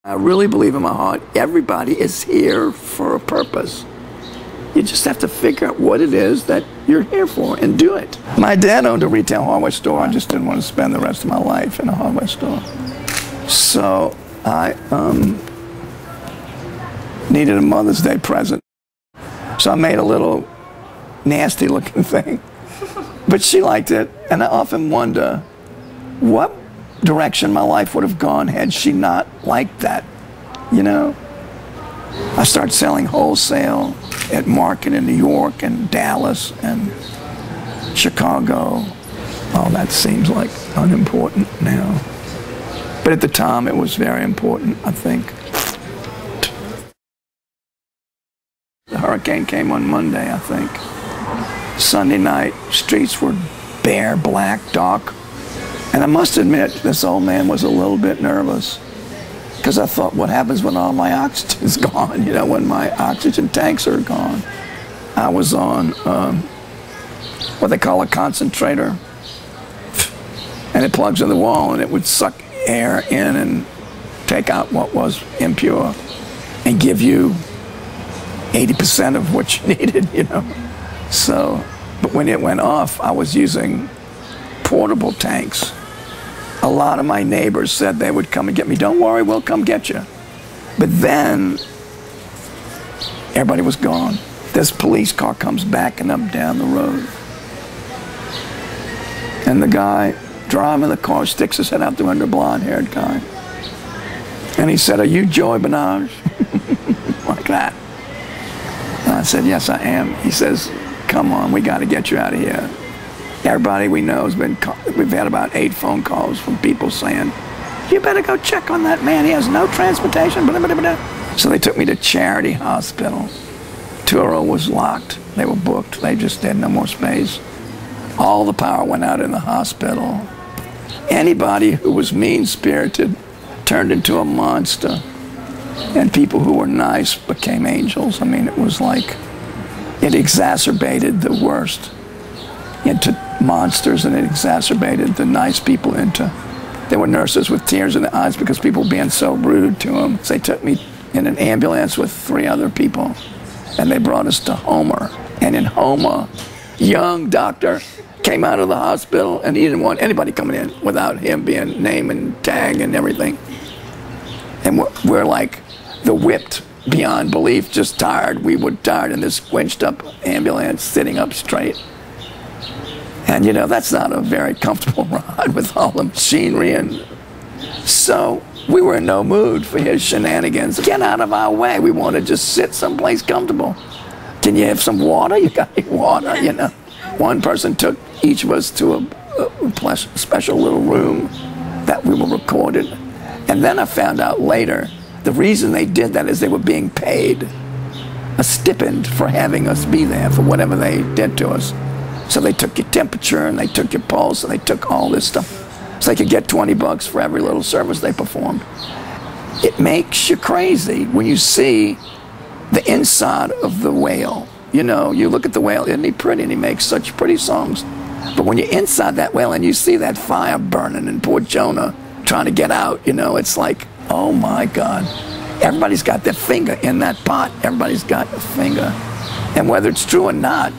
I really believe in my heart, everybody is here for a purpose. You just have to figure out what it is that you're here for and do it. My dad owned a retail hardware store. I just didn't want to spend the rest of my life in a hardware store. So I needed a Mother's Day present. So I made a little nasty looking thing. But she liked it, and I often wonder what direction my life would have gone had she not liked that, you know? I started selling wholesale at market in New York and Dallas and Chicago. Oh, that seems like unimportant now. But at the time, it was very important, I think. The hurricane came on Monday, I think. Sunday night, streets were bare, black, dark. And I must admit, this old man was a little bit nervous because I thought, what happens when all my oxygen's gone? You know, when my oxygen tanks are gone. I was on what they call a concentrator, and it plugs in the wall, and it would suck air in and take out what was impure and give you 80% of what you needed, you know. So, but when it went off, I was using portable tanks. A lot of my neighbors said they would come and get me. Don't worry, we'll come get you. But then, everybody was gone. This police car comes backing up down the road. And the guy driving the car sticks his head out the window, blonde-haired guy. And he said, "Are you Joey Bonhage?" Like that. And I said, "Yes, I am." He says, "Come on, we got to get you out of here." Everybody we know has been, we've had about 8 phone calls from people saying, "You better go check on that man, he has no transportation." Blah, blah, blah, blah. So they took me to Charity Hospital. Turo was locked, they were booked, they just had no more space. All the power went out in the hospital. Anybody who was mean-spirited turned into a monster. And people who were nice became angels. I mean, it was like, it exacerbated the worst into monsters, and it exacerbated the nice people into, there were nurses with tears in their eyes because people were being so rude to them. So they took me in an ambulance with 3 other people, and they brought us to Homer. And in Homer, young doctor came out of the hospital, and he didn't want anybody coming in without him being name and tag and everything. And we're like the whipped beyond belief, just tired. We were tired in this winched up ambulance sitting up straight. And you know, that's not a very comfortable ride with all the machinery. And so we were in no mood for his shenanigans. Get out of our way. We want to just sit someplace comfortable. Can you have some water? You got any water, you know? One person took each of us to a special little room that we were recorded. And then I found out later, the reason they did that is they were being paid a stipend for having us be there for whatever they did to us. So they took your temperature, and they took your pulse, and they took all this stuff. So they could get $20 for every little service they performed. It makes you crazy when you see the inside of the whale. You know, you look at the whale, isn't he pretty? And he makes such pretty songs. But when you're inside that whale and you see that fire burning and poor Jonah trying to get out, you know, it's like, oh my God. Everybody's got their finger in that pot. Everybody's got a finger. And whether it's true or not,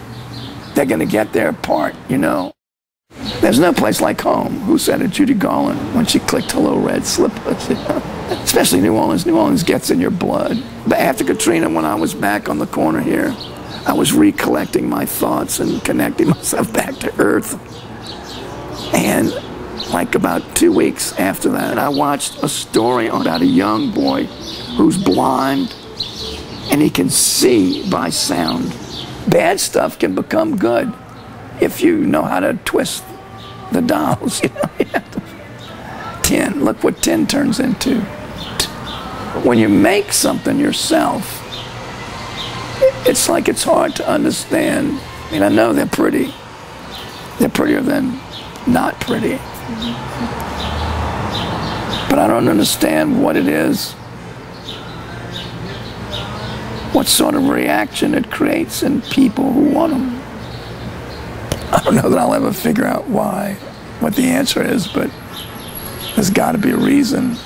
they're going to get their part, you know. There's no place like home. Who said it? Judy Garland, when she clicked her little red slippers, you know? Especially New Orleans. New Orleans gets in your blood. But after Katrina, when I was back on the corner here, I was recollecting my thoughts and connecting myself back to earth. And like about 2 weeks after that, I watched a story about a young boy who's blind and he can see by sound. Bad stuff can become good if you know how to twist the dials. You know? Tin, look what tin turns into. When you make something yourself, it's like it's hard to understand. I mean, I know they're pretty. They're prettier than not pretty. But I don't understand what it is, what sort of reaction it creates in people who want them. I don't know that I'll ever figure out why, what the answer is, but there's got to be a reason.